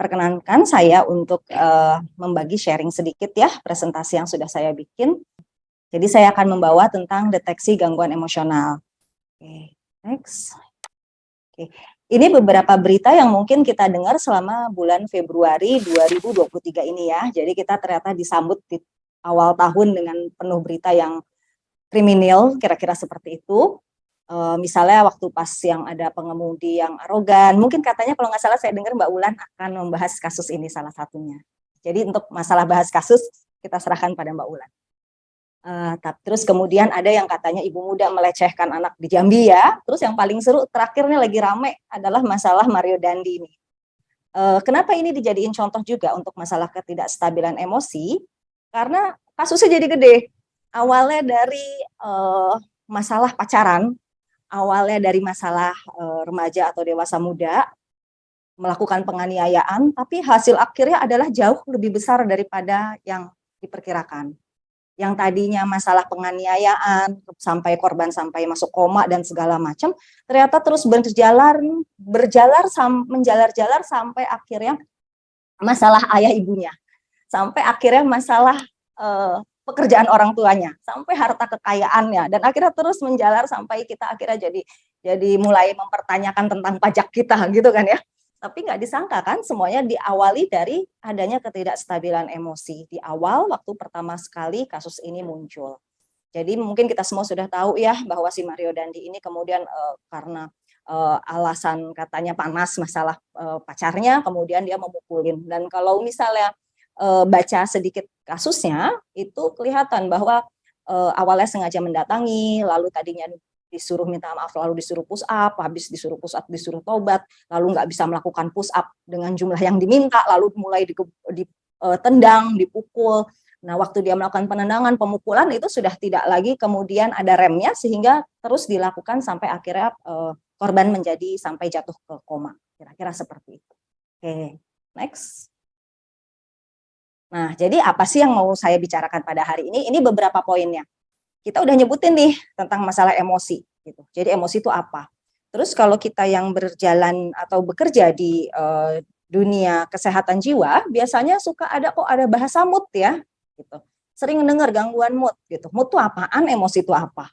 perkenankan saya untuk membagi sharing sedikit ya presentasi yang sudah saya bikin. Jadi saya akan membawa tentang deteksi gangguan emosional. Oke, next. Oke. Ini beberapa berita yang mungkin kita dengar selama bulan Februari 2023 ini ya. Jadi kita ternyata disambut di awal tahun dengan penuh berita yang kriminal, kira-kira seperti itu. Misalnya waktu pas yang ada pengemudi yang arogan, mungkin katanya kalau nggak salah saya dengar Mbak Wulan akan membahas kasus ini salah satunya. Jadi untuk masalah bahas kasus kita serahkan pada Mbak Wulan. Terus kemudian ada yang katanya ibu muda melecehkan anak di Jambi ya. Terus yang paling seru terakhirnya lagi rame adalah masalah Mario Dandi ini. Kenapa ini dijadiin contoh juga untuk masalah ketidakstabilan emosi? Karena kasusnya jadi gede. Awalnya dari masalah pacaran, awalnya dari masalah remaja atau dewasa muda melakukan penganiayaan, tapi hasil akhirnya adalah jauh lebih besar daripada yang diperkirakan. Yang tadinya masalah penganiayaan sampai korban sampai masuk koma dan segala macam, ternyata terus menjalar-jalar sampai akhirnya masalah ayah ibunya, sampai akhirnya masalah pekerjaan orang tuanya, sampai harta kekayaannya, dan akhirnya terus menjalar sampai kita akhirnya jadi mulai mempertanyakan tentang pajak kita gitu kan ya. Tapi nggak disangka kan semuanya diawali dari adanya ketidakstabilan emosi di awal waktu pertama sekali kasus ini muncul. Jadi mungkin kita semua sudah tahu ya bahwa si Mario Dandi ini kemudian karena alasan katanya panas masalah pacarnya, kemudian dia memukulin. Dan kalau misalnya baca sedikit kasusnya itu kelihatan bahwa awalnya sengaja mendatangi, lalu tadinya disuruh minta maaf, lalu disuruh push up, habis disuruh push up disuruh tobat, lalu nggak bisa melakukan push up dengan jumlah yang diminta, lalu mulai ditendang, dipukul. Nah, waktu dia melakukan penendangan, pemukulan itu sudah tidak lagi kemudian ada remnya sehingga terus dilakukan sampai akhirnya korban menjadi sampai jatuh ke koma. Kira-kira seperti itu. Oke, next. Nah, jadi apa sih yang mau saya bicarakan pada hari ini? Ini beberapa poinnya. Kita udah nyebutin nih tentang masalah emosi gitu. Jadi emosi itu apa? Terus kalau kita yang berjalan atau bekerja di dunia kesehatan jiwa, biasanya suka ada bahasa mood ya gitu. Sering dengar gangguan mood gitu. Mood itu apaan, emosi itu apa?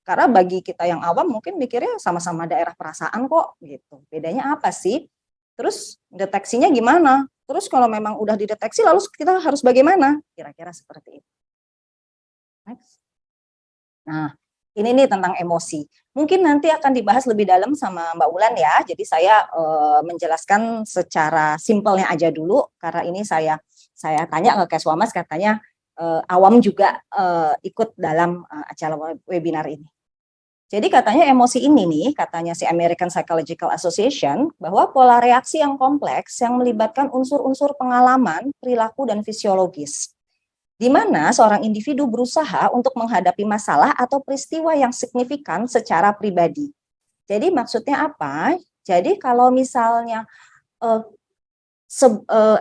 Karena bagi kita yang awam mungkin mikirnya sama-sama daerah perasaan kok gitu. Bedanya apa sih? Terus deteksinya gimana? Terus kalau memang udah dideteksi lalu kita harus bagaimana? Kira-kira seperti itu. Next. Nah, ini nih tentang emosi. Mungkin nanti akan dibahas lebih dalam sama Mbak Wulan ya. Jadi saya menjelaskan secara simpelnya aja dulu karena ini saya tanya ke Keswamas katanya awam juga ikut dalam acara webinar ini. Jadi katanya emosi ini nih, katanya si American Psychological Association, bahwa pola reaksi yang kompleks yang melibatkan unsur-unsur pengalaman, perilaku, dan fisiologis. Di mana seorang individu berusaha untuk menghadapi masalah atau peristiwa yang signifikan secara pribadi. Jadi maksudnya apa? Jadi kalau misalnya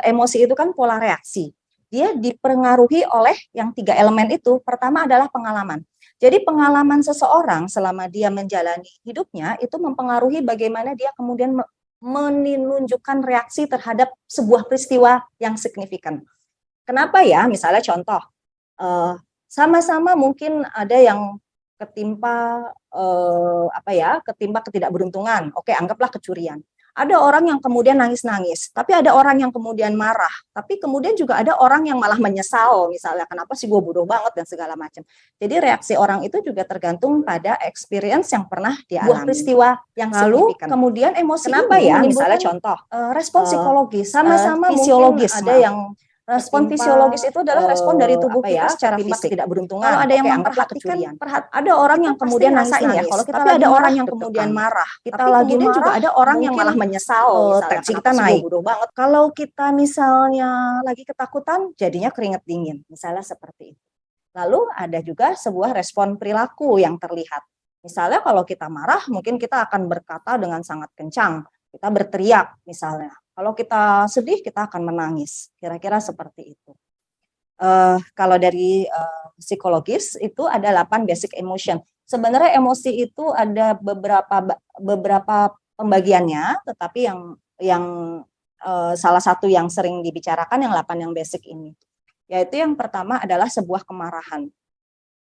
emosi itu kan pola reaksi, dia dipengaruhi oleh yang 3 elemen itu. Pertama adalah pengalaman. Jadi pengalaman seseorang selama dia menjalani hidupnya itu mempengaruhi bagaimana dia kemudian menunjukkan reaksi terhadap sebuah peristiwa yang signifikan. Kenapa ya? Misalnya contoh, sama-sama mungkin ada yang ketimpa ketidakberuntungan. Oke, anggaplah kecurian. Ada orang yang kemudian nangis-nangis, tapi ada orang yang kemudian marah, tapi kemudian juga ada orang yang malah menyesal, misalnya kenapa sih gue bodoh banget dan segala macam. Jadi reaksi orang itu juga tergantung pada experience yang pernah dialami. Peristiwa yang signifikan. Kemudian emosi kenapa ya? Misalnya contoh, respon psikologis, sama-sama fisiologis ada yang respon fisiologis itu adalah respon dari tubuh kita secara fisik. Tidak beruntungan. Kalau ada yang memperhatikan, ada orang yang kemudian nangis-nangis ya. Kalau kita tapi ada orang yang kemudian marah. Kita lagi marah, juga ada orang yang malah menyesal. Tensi kita naik. Bodoh banget. Kalau kita misalnya lagi ketakutan, jadinya keringat dingin. Misalnya seperti itu. Lalu ada juga sebuah respon perilaku yang terlihat. Misalnya kalau kita marah, mungkin kita akan berkata dengan sangat kencang. Kita berteriak misalnya. Kalau kita sedih, kita akan menangis. Kira-kira seperti itu. Kalau dari psikologis, itu ada 8 basic emotion. Sebenarnya emosi itu ada beberapa pembagiannya, tetapi yang salah satu yang sering dibicarakan yang 8 yang basic ini. Yaitu yang pertama adalah sebuah kemarahan.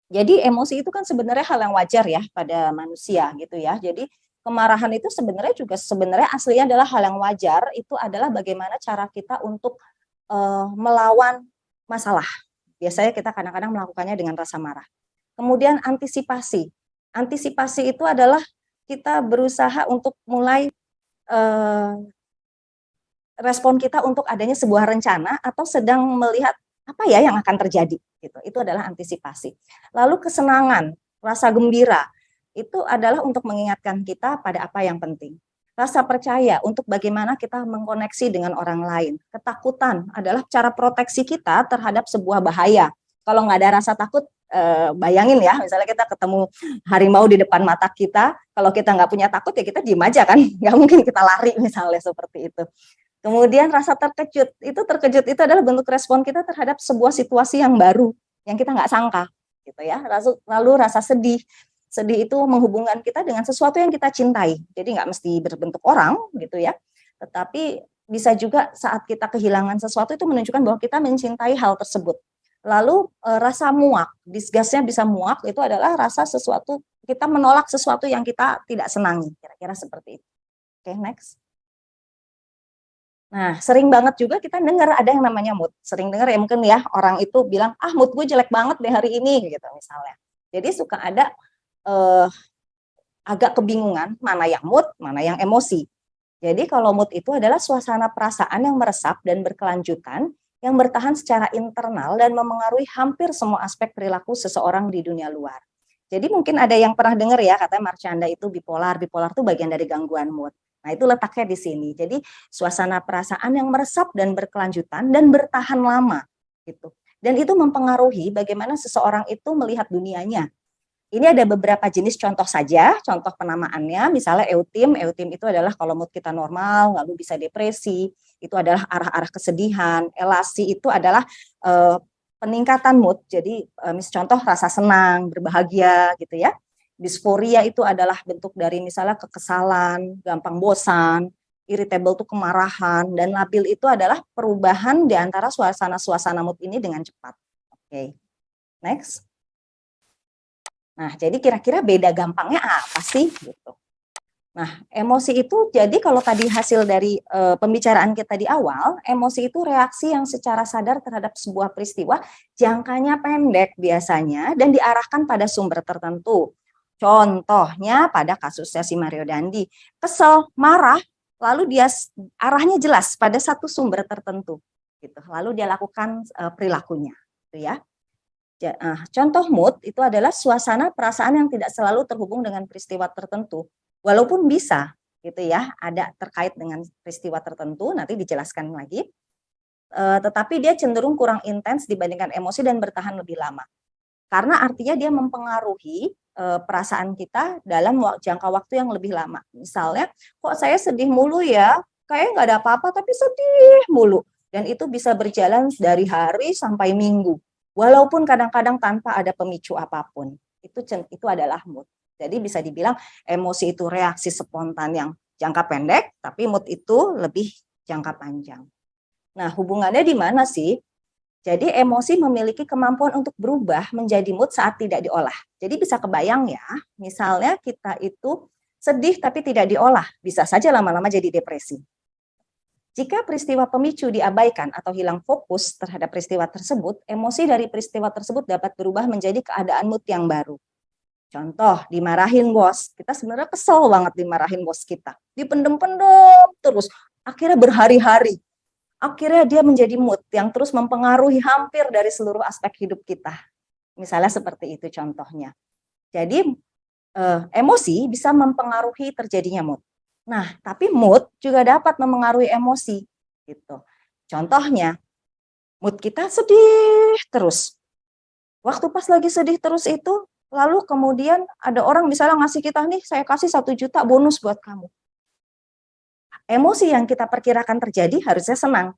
Jadi emosi itu kan sebenarnya hal yang wajar ya pada manusia gitu ya. Jadi kemarahan itu sebenarnya aslinya adalah hal yang wajar, itu adalah bagaimana cara kita untuk melawan masalah. Biasanya kita kadang-kadang melakukannya dengan rasa marah. Kemudian antisipasi. Antisipasi itu adalah kita berusaha untuk mulai respon kita untuk adanya sebuah rencana atau sedang melihat apa ya yang akan terjadi gitu. Itu adalah antisipasi. Lalu kesenangan, rasa gembira itu adalah untuk mengingatkan kita pada apa yang penting. Rasa percaya untuk bagaimana kita mengkoneksi dengan orang lain. Ketakutan adalah cara proteksi kita terhadap sebuah bahaya. Kalau nggak ada rasa takut, bayangin ya, misalnya kita ketemu harimau di depan mata kita, kalau kita nggak punya takut ya kita diem aja kan, nggak mungkin kita lari misalnya seperti itu. Kemudian rasa terkejut itu adalah bentuk respon kita terhadap sebuah situasi yang baru, yang kita nggak sangka, gitu ya. Lalu rasa sedih itu menghubungkan kita dengan sesuatu yang kita cintai, jadi nggak mesti berbentuk orang, gitu ya. Tetapi bisa juga saat kita kehilangan sesuatu itu menunjukkan bahwa kita mencintai hal tersebut. Lalu rasa muak, disgust-nya bisa muak, itu adalah rasa sesuatu, kita menolak sesuatu yang kita tidak senangi, kira-kira seperti itu. Oke, next. Nah, sering banget juga kita dengar ada yang namanya mood. Sering dengar ya mungkin ya, orang itu bilang, ah mood gue jelek banget deh hari ini, gitu misalnya. Jadi suka ada agak kebingungan, mana yang mood, mana yang emosi. Jadi kalau mood itu adalah suasana perasaan yang meresap dan berkelanjutan, yang bertahan secara internal dan memengaruhi hampir semua aspek perilaku seseorang di dunia luar. Jadi mungkin ada yang pernah dengar ya, katanya Marchanda itu bipolar itu bagian dari gangguan mood. Nah, itu letaknya di sini. Jadi suasana perasaan yang meresap dan berkelanjutan dan bertahan lama gitu. Dan itu mempengaruhi bagaimana seseorang itu melihat dunianya. Ini ada beberapa jenis contoh saja, contoh penamaannya, misalnya eutim itu adalah kalau mood kita normal, lalu bisa depresi, itu adalah arah-arah kesedihan. Elasi itu adalah peningkatan mood, jadi contoh rasa senang, berbahagia gitu ya. Disforia itu adalah bentuk dari misalnya kekesalan, gampang bosan, irritable itu kemarahan, dan labil itu adalah perubahan di antara suasana mood ini dengan cepat. Oke, next. Nah, jadi kira-kira beda gampangnya apa sih gitu. Nah, emosi itu jadi kalau tadi hasil dari pembicaraan kita di awal, emosi itu reaksi yang secara sadar terhadap sebuah peristiwa, jangkanya pendek biasanya dan diarahkan pada sumber tertentu. Contohnya pada kasusnya si Mario Dandi, kesel, marah, lalu dia arahnya jelas pada satu sumber tertentu, gitu. Lalu dia lakukan perilakunya, gitu ya. Contoh mood itu adalah suasana perasaan yang tidak selalu terhubung dengan peristiwa tertentu, walaupun bisa, gitu ya, ada terkait dengan peristiwa tertentu, nanti dijelaskan lagi. Tetapi dia cenderung kurang intens dibandingkan emosi dan bertahan lebih lama. Karena artinya dia mempengaruhi perasaan kita dalam jangka waktu yang lebih lama. Misalnya, kok saya sedih mulu ya, kayak nggak ada apa-apa tapi sedih mulu. Dan itu bisa berjalan dari hari sampai minggu. Walaupun kadang-kadang tanpa ada pemicu apapun. Itu adalah mood. Jadi bisa dibilang emosi itu reaksi spontan yang jangka pendek, tapi mood itu lebih jangka panjang. Nah, hubungannya di mana sih? Jadi emosi memiliki kemampuan untuk berubah menjadi mood saat tidak diolah. Jadi bisa kebayang ya, misalnya kita itu sedih tapi tidak diolah, bisa saja lama-lama jadi depresi. Jika peristiwa pemicu diabaikan atau hilang fokus terhadap peristiwa tersebut, emosi dari peristiwa tersebut dapat berubah menjadi keadaan mood yang baru. Contoh, dimarahin bos. Kita sebenarnya kesel banget dimarahin bos kita. Dipendem-pendem terus, akhirnya berhari-hari. Akhirnya dia menjadi mood yang terus mempengaruhi hampir dari seluruh aspek hidup kita. Misalnya seperti itu contohnya. Jadi emosi bisa mempengaruhi terjadinya mood. Nah, tapi mood juga dapat mempengaruhi emosi. Gitu. Contohnya, mood kita sedih terus. Waktu pas lagi sedih terus itu, lalu kemudian ada orang misalnya ngasih kita nih, saya kasih 1 juta bonus buat kamu. Emosi yang kita perkirakan terjadi harusnya senang,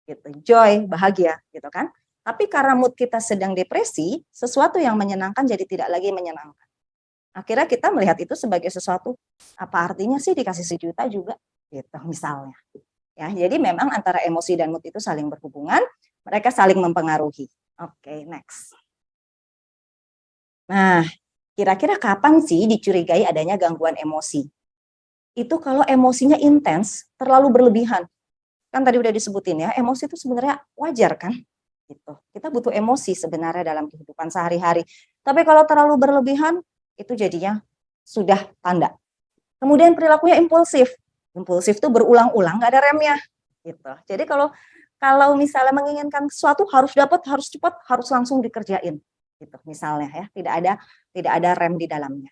gitu, joy, bahagia, gitu kan. Tapi karena mood kita sedang depresi, sesuatu yang menyenangkan jadi tidak lagi menyenangkan. Akhirnya kita melihat itu sebagai sesuatu, apa artinya sih dikasih 1 juta juga, gitu misalnya. Ya, jadi memang antara emosi dan mood itu saling berhubungan, mereka saling mempengaruhi. Oke, next. Nah, kira-kira kapan sih dicurigai adanya gangguan emosi? Itu kalau emosinya intens, terlalu berlebihan. Kan tadi udah disebutin ya, emosi itu sebenarnya wajar kan? Gitu. Kita butuh emosi sebenarnya dalam kehidupan sehari-hari. Tapi kalau terlalu berlebihan, itu jadinya sudah tanda. Kemudian perilakunya impulsif. Impulsif itu berulang-ulang, nggak ada remnya. Gitu. Jadi kalau misalnya menginginkan sesuatu harus dapat, harus cepat, harus langsung dikerjain. Gitu, misalnya ya, tidak ada rem di dalamnya.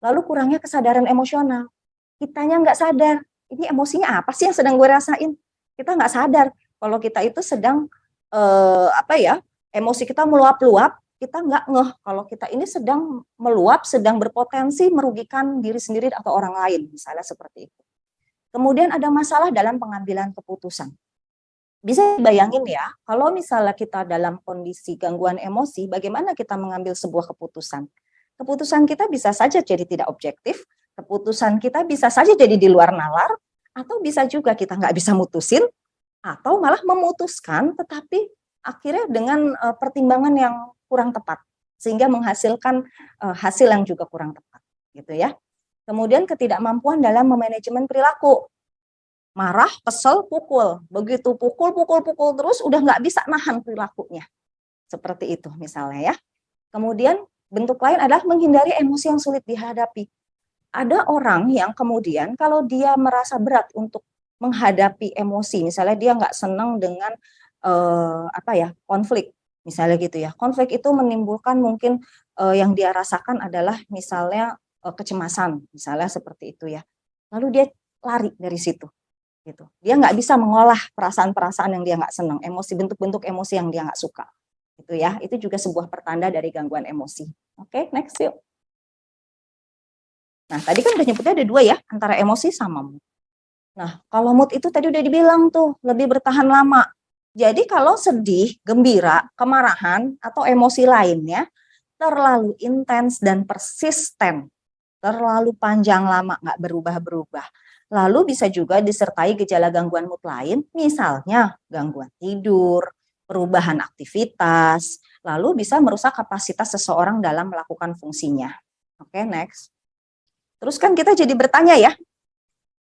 Lalu kurangnya kesadaran emosional. Kitanya nggak sadar, ini emosinya apa sih yang sedang gue rasain? Kita nggak sadar kalau kita itu sedang emosi kita meluap-luap, kita nggak ngeh kalau kita ini sedang meluap, sedang berpotensi merugikan diri sendiri atau orang lain, misalnya seperti itu. Kemudian ada masalah dalam pengambilan keputusan. Bisa bayangin ya, kalau misalnya kita dalam kondisi gangguan emosi, bagaimana kita mengambil sebuah keputusan? Keputusan kita bisa saja jadi tidak objektif, keputusan kita bisa saja jadi di luar nalar, atau bisa juga kita nggak bisa mutusin, atau malah memutuskan, tetapi akhirnya dengan pertimbangan yang kurang tepat, sehingga menghasilkan hasil yang juga kurang tepat, gitu ya. Kemudian ketidakmampuan dalam memanajemen perilaku. Marah, kesel, pukul. Begitu pukul terus udah nggak bisa nahan perilakunya. Seperti itu misalnya ya. Kemudian bentuk lain adalah menghindari emosi yang sulit dihadapi. Ada orang yang kemudian kalau dia merasa berat untuk menghadapi emosi, misalnya dia nggak senang dengan konflik, misalnya gitu ya. Konflik itu menimbulkan mungkin yang dia rasakan adalah misalnya kecemasan, misalnya seperti itu ya. Lalu dia lari dari situ. Gitu. Dia nggak bisa mengolah perasaan-perasaan yang dia nggak senang, emosi, bentuk-bentuk emosi yang dia nggak suka, gitu ya. Itu juga sebuah pertanda dari gangguan emosi. Oke, next yuk. Nah, tadi kan udah nyebutnya ada dua ya, antara emosi sama mood. Nah, kalau mood itu tadi udah dibilang tuh, lebih bertahan lama. Jadi kalau sedih, gembira, kemarahan, atau emosi lainnya, terlalu intens dan persisten, terlalu panjang lama, nggak berubah-berubah. Lalu bisa juga disertai gejala gangguan mood lain, misalnya gangguan tidur, perubahan aktivitas, lalu bisa merusak kapasitas seseorang dalam melakukan fungsinya. Oke, next. Terus kan kita jadi bertanya ya,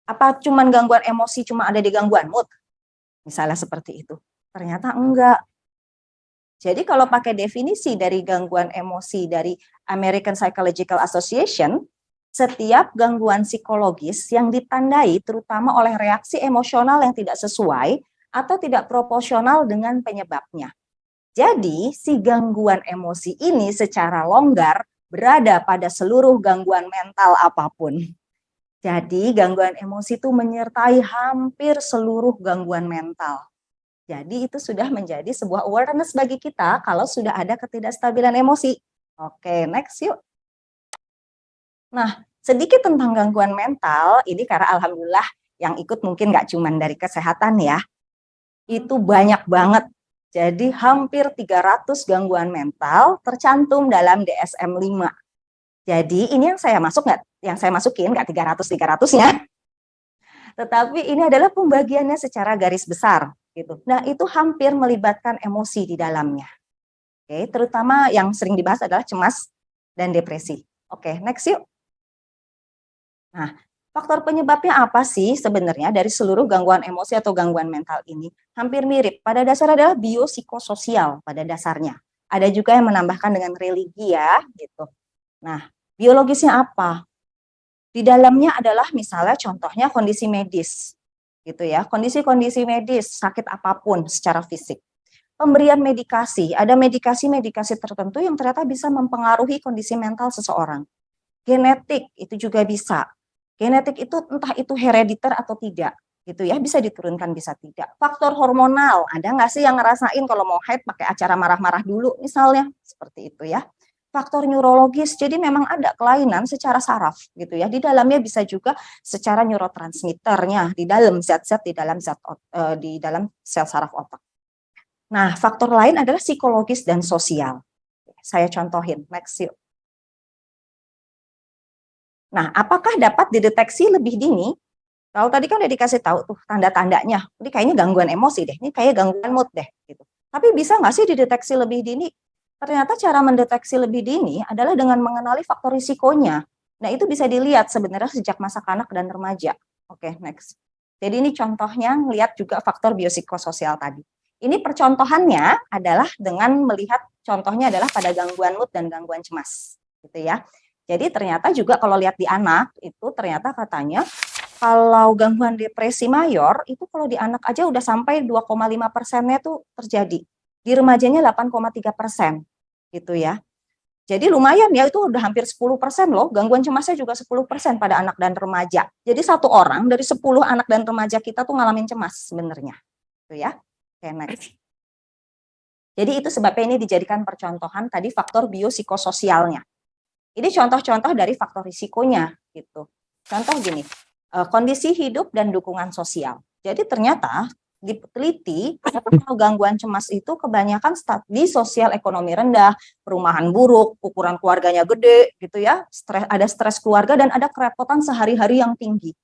apa cuman gangguan emosi cuma ada di gangguan mood? Misalnya seperti itu. Ternyata enggak. Jadi kalau pakai definisi dari gangguan emosi dari American Psychological Association, setiap gangguan psikologis yang ditandai terutama oleh reaksi emosional yang tidak sesuai atau tidak proporsional dengan penyebabnya. Jadi, si gangguan emosi ini secara longgar berada pada seluruh gangguan mental apapun. Jadi, gangguan emosi itu menyertai hampir seluruh gangguan mental. Jadi, itu sudah menjadi sebuah awareness bagi kita kalau sudah ada ketidakstabilan emosi. Oke, next yuk. Nah, sedikit tentang gangguan mental, ini karena alhamdulillah yang ikut mungkin nggak cuma dari kesehatan ya, itu banyak banget. Jadi hampir 300 gangguan mental tercantum dalam DSM-5. Jadi ini yang saya masukin nggak 300-300-nya, tetapi ini adalah pembagiannya secara garis besar. Gitu. Nah, itu hampir melibatkan emosi di dalamnya. Oke, terutama yang sering dibahas adalah cemas dan depresi. Oke, next yuk. Nah, faktor penyebabnya apa sih sebenarnya dari seluruh gangguan emosi atau gangguan mental ini? Hampir mirip. Pada dasar adalah biopsikososial pada dasarnya. Ada juga yang menambahkan dengan religi ya, gitu. Nah, biologisnya apa? Di dalamnya adalah misalnya contohnya kondisi medis, gitu ya. Kondisi-kondisi medis, sakit apapun secara fisik. Pemberian medikasi, ada medikasi-medikasi tertentu yang ternyata bisa mempengaruhi kondisi mental seseorang. Genetik itu juga bisa. Genetik itu entah itu herediter atau tidak, gitu ya, bisa diturunkan bisa tidak. Faktor hormonal, ada nggak sih yang ngerasain kalau mau haid pakai acara marah-marah dulu misalnya, seperti itu ya. Faktor neurologis, jadi memang ada kelainan secara saraf gitu ya. Di dalamnya bisa juga secara neurotransmitternya di dalam zat-zat di dalam sel saraf otak. Nah, faktor lain adalah psikologis dan sosial. Saya contohin, next yuk. Nah, apakah dapat dideteksi lebih dini? Kalau tadi kan udah dikasih tahu tuh tanda-tandanya, ini kayaknya gangguan emosi deh, ini kayak gangguan mood deh, gitu. Tapi bisa nggak sih dideteksi lebih dini? Ternyata cara mendeteksi lebih dini adalah dengan mengenali faktor risikonya. Nah, itu bisa dilihat sebenarnya sejak masa kanak dan remaja. Oke, next. Jadi ini contohnya ngelihat juga faktor biopsikososial tadi. Ini percontohannya adalah dengan melihat contohnya adalah pada gangguan mood dan gangguan cemas, gitu ya. Jadi ternyata juga kalau lihat di anak itu ternyata katanya kalau gangguan depresi mayor itu kalau di anak aja udah sampai 2,5%-nya tuh terjadi. Di remajanya 8,3% gitu ya. Jadi lumayan ya, itu udah hampir 10% loh. Gangguan cemasnya juga 10% pada anak dan remaja. Jadi 1 orang dari 10 anak dan remaja kita tuh ngalamin cemas sebenarnya. Gitu ya. Oke, next. Jadi itu sebabnya ini dijadikan percontohan tadi faktor biopsikososialnya. Ini contoh-contoh dari faktor risikonya gitu. Contoh gini, kondisi hidup dan dukungan sosial. Jadi ternyata diteliti kalau gangguan cemas itu kebanyakan di sosial ekonomi rendah, perumahan buruk, ukuran keluarganya gede gitu ya, ada stres keluarga dan ada kerepotan sehari-hari yang tinggi.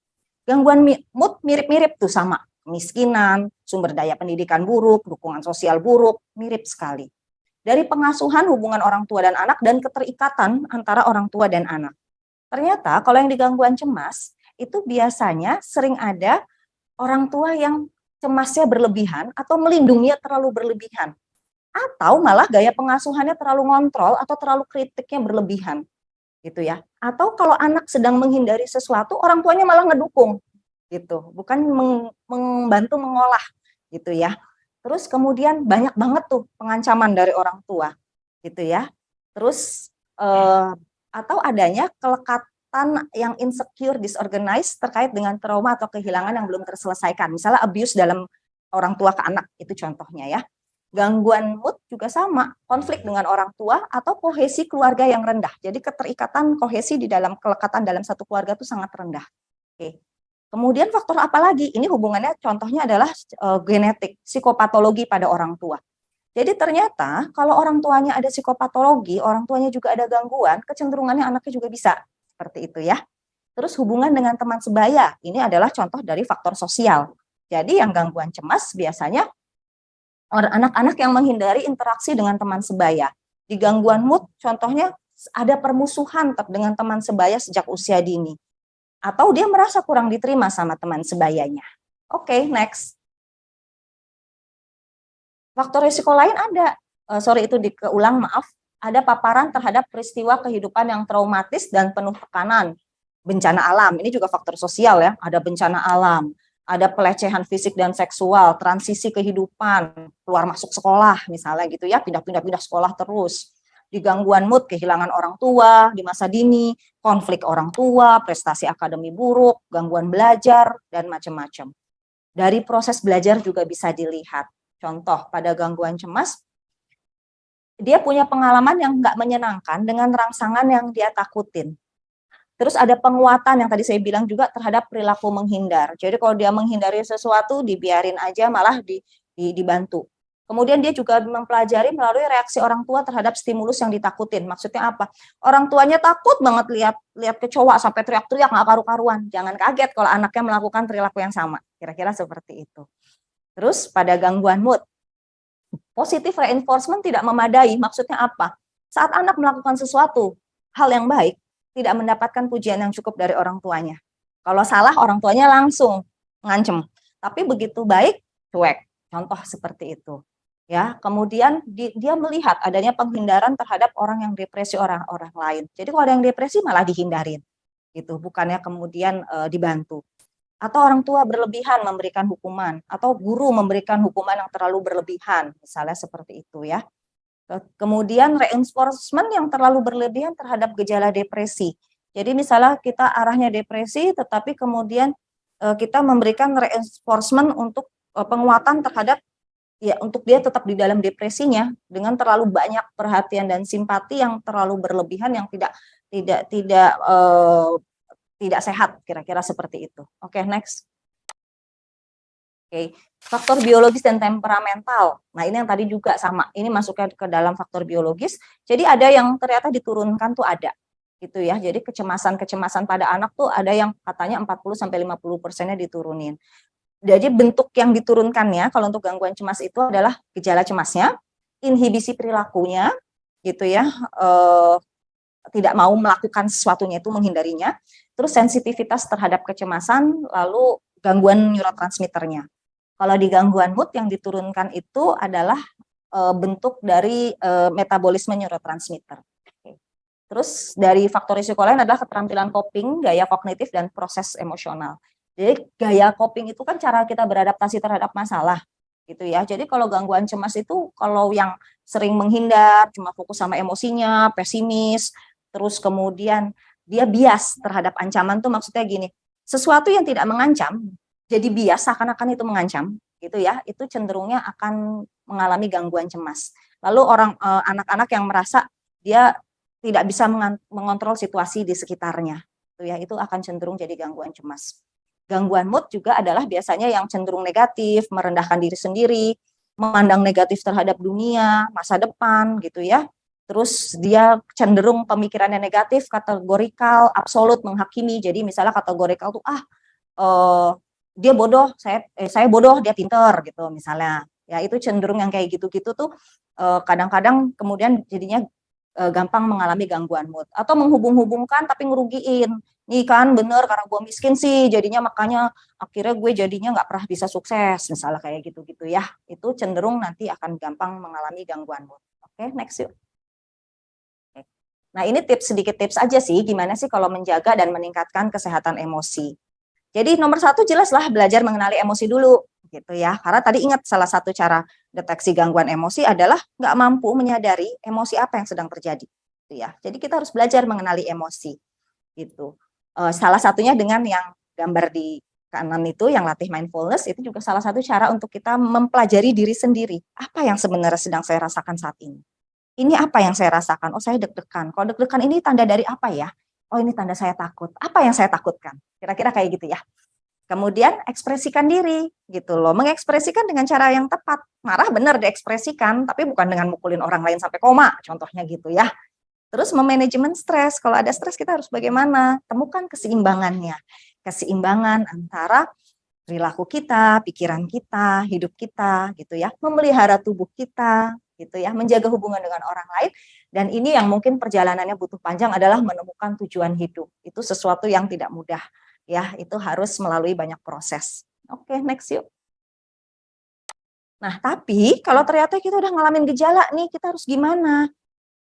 Gangguan mood mirip-mirip tuh sama, kemiskinan, sumber daya pendidikan buruk, dukungan sosial buruk, mirip sekali. Dari pengasuhan hubungan orang tua dan anak dan keterikatan antara orang tua dan anak. Ternyata kalau yang di gangguan cemas itu biasanya sering ada orang tua yang cemasnya berlebihan atau melindunginya terlalu berlebihan. Atau malah gaya pengasuhannya terlalu ngontrol atau terlalu kritiknya berlebihan. Gitu ya. Atau kalau anak sedang menghindari sesuatu, orang tuanya malah ngedukung. Gitu. Bukan membantu mengolah gitu ya. Terus kemudian banyak banget tuh pengancaman dari orang tua gitu ya. Terus atau adanya kelekatan yang insecure, disorganized terkait dengan trauma atau kehilangan yang belum terselesaikan. Misalnya abuse dalam orang tua ke anak, itu contohnya ya. Gangguan mood juga sama, konflik dengan orang tua atau kohesi keluarga yang rendah. Jadi keterikatan kohesi di dalam kelekatan dalam satu keluarga itu sangat rendah. Oke. Kemudian faktor apa lagi? Ini hubungannya contohnya adalah genetik, psikopatologi pada orang tua. Jadi ternyata kalau orang tuanya ada psikopatologi, orang tuanya juga ada gangguan, kecenderungannya anaknya juga bisa seperti itu ya. Terus hubungan dengan teman sebaya, ini adalah contoh dari faktor sosial. Jadi yang gangguan cemas biasanya anak-anak yang menghindari interaksi dengan teman sebaya. Di gangguan mood, contohnya ada permusuhan dengan teman sebaya sejak usia dini. Atau dia merasa kurang diterima sama teman sebayanya. Oke, next. Faktor risiko lain ada. Itu dikeulang, maaf. Ada paparan terhadap peristiwa kehidupan yang traumatis dan penuh tekanan. Bencana alam, ini juga faktor sosial ya. Ada bencana alam, ada pelecehan fisik dan seksual, transisi kehidupan, keluar masuk sekolah misalnya gitu ya, pindah-pindah sekolah terus. Di gangguan mood, kehilangan orang tua di masa dini, konflik orang tua, prestasi akademi buruk, gangguan belajar, dan macam-macam. Dari proses belajar juga bisa dilihat. Contoh, pada gangguan cemas, dia punya pengalaman yang nggak menyenangkan dengan rangsangan yang dia takutin. Terus ada penguatan yang tadi saya bilang juga terhadap perilaku menghindar. Jadi kalau dia menghindari sesuatu, dibiarin aja, malah dibantu. Kemudian dia juga mempelajari melalui reaksi orang tua terhadap stimulus yang ditakutin. Maksudnya apa? Orang tuanya takut banget lihat kecoa sampai teriak-teriak nggak karu-karuan. Jangan kaget kalau anaknya melakukan perilaku yang sama. Kira-kira seperti itu. Terus pada gangguan mood, positive reinforcement tidak memadai. Maksudnya apa? Saat anak melakukan sesuatu, hal yang baik, tidak mendapatkan pujian yang cukup dari orang tuanya. Kalau salah, orang tuanya langsung ngancem. Tapi begitu baik, cuek. Contoh seperti itu. Ya, kemudian dia melihat adanya penghindaran terhadap orang yang depresi orang-orang lain. Jadi kalau ada yang depresi malah dihindarin. Gitu, bukannya kemudian dibantu. Atau orang tua berlebihan memberikan hukuman, atau guru memberikan hukuman yang terlalu berlebihan, misalnya seperti itu ya. Kemudian reinforcement yang terlalu berlebihan terhadap gejala depresi. Jadi misalnya kita arahnya depresi, tetapi kemudian kita memberikan reinforcement untuk penguatan terhadap ya untuk dia tetap di dalam depresinya dengan terlalu banyak perhatian dan simpati yang terlalu berlebihan yang tidak sehat, kira-kira seperti itu. Oke, next. Oke, faktor biologis dan temperamental. Nah, ini yang tadi juga sama. Ini masuknya ke dalam faktor biologis. Jadi ada yang ternyata diturunkan tuh ada. gitu ya. Jadi kecemasan-kecemasan pada anak tuh ada yang katanya 40-50%-nya diturunin. Jadi bentuk yang diturunkannya kalau untuk gangguan cemas itu adalah gejala cemasnya, inhibisi perilakunya, gitu ya, tidak mau melakukan sesuatunya itu menghindarinya, terus sensitivitas terhadap kecemasan, lalu gangguan neurotransmitternya. Kalau di gangguan mood yang diturunkan itu adalah bentuk dari metabolisme neurotransmitter. Terus dari faktor risiko lain adalah keterampilan coping, gaya kognitif, dan proses emosional. Jadi gaya coping itu kan cara kita beradaptasi terhadap masalah, gitu ya. Jadi kalau gangguan cemas itu kalau yang sering menghindar, cuma fokus sama emosinya, pesimis, terus kemudian dia bias terhadap ancaman tuh maksudnya gini, sesuatu yang tidak mengancam, jadi bias seakan-akan itu mengancam, gitu ya, itu cenderungnya akan mengalami gangguan cemas. Lalu anak-anak yang merasa dia tidak bisa mengontrol situasi di sekitarnya, itu akan cenderung jadi gangguan cemas. Gangguan mood juga adalah biasanya yang cenderung negatif, merendahkan diri sendiri, memandang negatif terhadap dunia, masa depan, gitu ya. Terus dia cenderung pemikirannya negatif, kategorikal, absolut, menghakimi. Jadi misalnya kategorikal tuh dia bodoh, saya bodoh, dia pinter gitu misalnya. Ya itu cenderung yang kayak gitu-gitu tuh kadang-kadang kemudian jadinya gampang mengalami gangguan mood, atau menghubung-hubungkan tapi ngerugiin. Nih kan bener karena gue miskin sih jadinya makanya akhirnya gue jadinya nggak pernah bisa sukses misalnya kayak gitu-gitu ya, itu cenderung nanti akan gampang mengalami gangguan mood. Oke, next yuk. Nah ini sedikit tips aja sih gimana sih kalau menjaga dan meningkatkan kesehatan emosi. Jadi nomor satu jelaslah belajar mengenali emosi dulu gitu ya, karena tadi ingat salah satu cara deteksi gangguan emosi adalah nggak mampu menyadari emosi apa yang sedang terjadi gitu ya. Jadi kita harus belajar mengenali emosi gitu. Salah satunya dengan yang gambar di kanan itu yang latih mindfulness, itu juga salah satu cara untuk kita mempelajari diri sendiri, apa yang sebenarnya sedang saya rasakan saat ini. Ini apa yang saya rasakan? Oh, saya deg-degan. Kalau deg-degan ini tanda dari apa ya? Oh, ini tanda saya takut. Apa yang saya takutkan? Kira-kira kayak gitu ya. Kemudian ekspresikan diri gitu loh. Mengekspresikan dengan cara yang tepat. Marah benar diekspresikan, tapi bukan dengan mukulin orang lain sampai koma, contohnya gitu ya. Terus memanajemen stres. Kalau ada stres kita harus bagaimana? Temukan keseimbangannya. Keseimbangan antara perilaku kita, pikiran kita, hidup kita gitu ya. Memelihara tubuh kita gitu ya, menjaga hubungan dengan orang lain. Dan ini yang mungkin perjalanannya butuh panjang adalah menemukan tujuan hidup. Itu sesuatu yang tidak mudah ya, itu harus melalui banyak proses. Oke, next yuk. Nah, tapi kalau ternyata kita udah ngalamin gejala nih, kita harus gimana?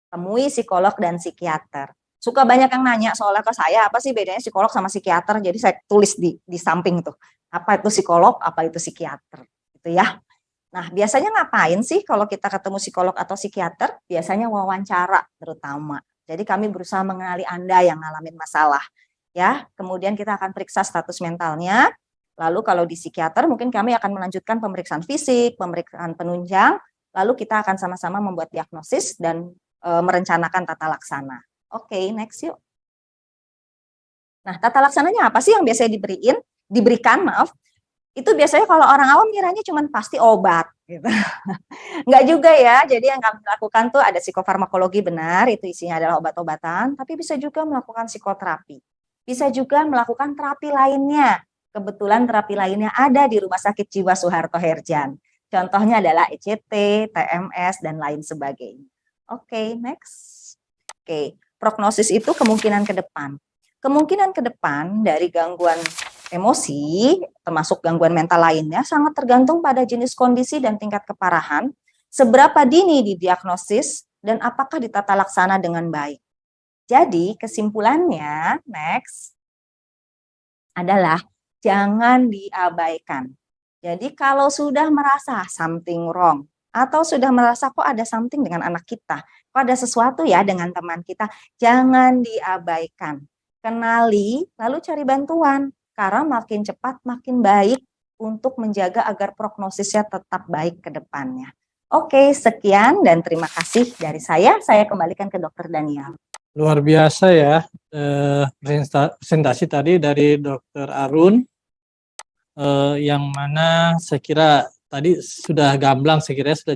Temui psikolog dan psikiater. Suka banyak yang nanya soalnya ke saya, apa sih bedanya psikolog sama psikiater? Jadi saya tulis di samping tuh, apa itu psikolog, apa itu psikiater, gitu ya. Nah, biasanya ngapain sih kalau kita ketemu psikolog atau psikiater? Biasanya wawancara terutama. Jadi kami berusaha mengenali Anda yang ngalamin masalah. Ya, kemudian kita akan periksa status mentalnya. Lalu kalau di psikiater mungkin kami akan melanjutkan pemeriksaan fisik, pemeriksaan penunjang, lalu kita akan sama-sama membuat diagnosis dan merencanakan tata laksana. Oke, next yuk. Nah, tata laksananya apa sih yang biasanya diberikan, itu biasanya kalau orang awam kiranya cuma pasti obat gitu. Enggak juga ya. Jadi yang kami lakukan tuh ada psikofarmakologi benar, itu isinya adalah obat-obatan, tapi bisa juga melakukan psikoterapi. Bisa juga melakukan terapi lainnya. Kebetulan terapi lainnya ada di Rumah Sakit Jiwa Soeharto Herjan. Contohnya adalah ECT, TMS, dan lain sebagainya. Oke, next. Oke, prognosis itu kemungkinan ke depan. Kemungkinan ke depan dari gangguan emosi, termasuk gangguan mental lainnya, sangat tergantung pada jenis kondisi dan tingkat keparahan, seberapa dini didiagnosis, dan apakah ditata laksana dengan baik. Jadi kesimpulannya, next, adalah jangan diabaikan. Jadi kalau sudah merasa something wrong, atau sudah merasa kok ada something dengan anak kita, kok ada sesuatu ya dengan teman kita, jangan diabaikan. Kenali, lalu cari bantuan. Karena makin cepat, makin baik untuk menjaga agar prognosisnya tetap baik ke depannya. Oke, sekian dan terima kasih dari saya. Saya kembalikan ke Dr. Daniel. Luar biasa ya presentasi tadi dari Dr. Arun, yang mana saya kira tadi sudah gamblang, saya kira sudah